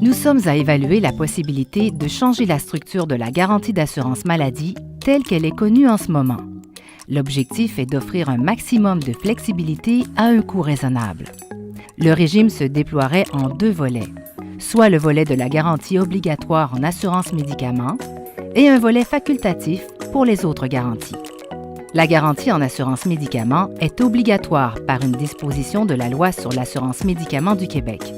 Nous sommes à évaluer la possibilité de changer la structure de la garantie d'assurance maladie telle qu'elle est connue en ce moment. L'objectif est d'offrir un maximum de flexibilité à un coût raisonnable. Le régime se déploierait en 2 volets, soit le volet de la garantie obligatoire en assurance médicaments et un volet facultatif pour les autres garanties. La garantie en assurance médicaments est obligatoire par une disposition de la Loi sur l'assurance médicaments du Québec.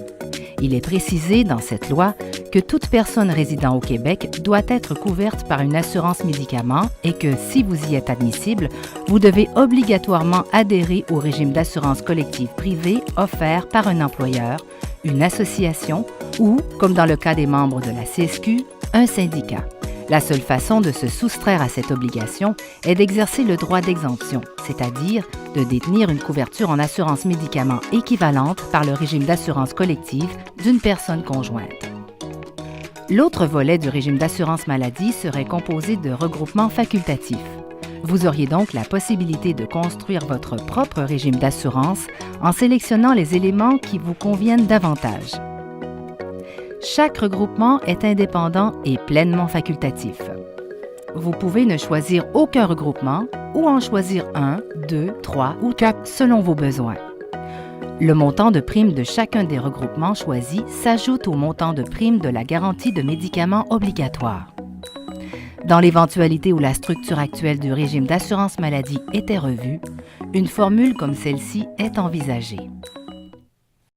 Il est précisé dans cette loi que toute personne résidant au Québec doit être couverte par une assurance médicaments et que, si vous y êtes admissible, vous devez obligatoirement adhérer au régime d'assurance collective privée offert par un employeur, une association ou, comme dans le cas des membres de la CSQ, un syndicat. La seule façon de se soustraire à cette obligation est d'exercer le droit d'exemption, c'est-à-dire de détenir une couverture en assurance médicaments équivalente par le régime d'assurance collective d'une personne conjointe. L'autre volet du régime d'assurance maladie serait composé de regroupements facultatifs. Vous auriez donc la possibilité de construire votre propre régime d'assurance en sélectionnant les éléments qui vous conviennent davantage. Chaque regroupement est indépendant et pleinement facultatif. Vous pouvez ne choisir aucun regroupement ou en choisir 1, 2, 3 ou 4 selon vos besoins. Le montant de prime de chacun des regroupements choisis s'ajoute au montant de prime de la garantie de médicaments obligatoire. Dans l'éventualité où la structure actuelle du régime d'assurance maladie était revue, une formule comme celle-ci est envisagée.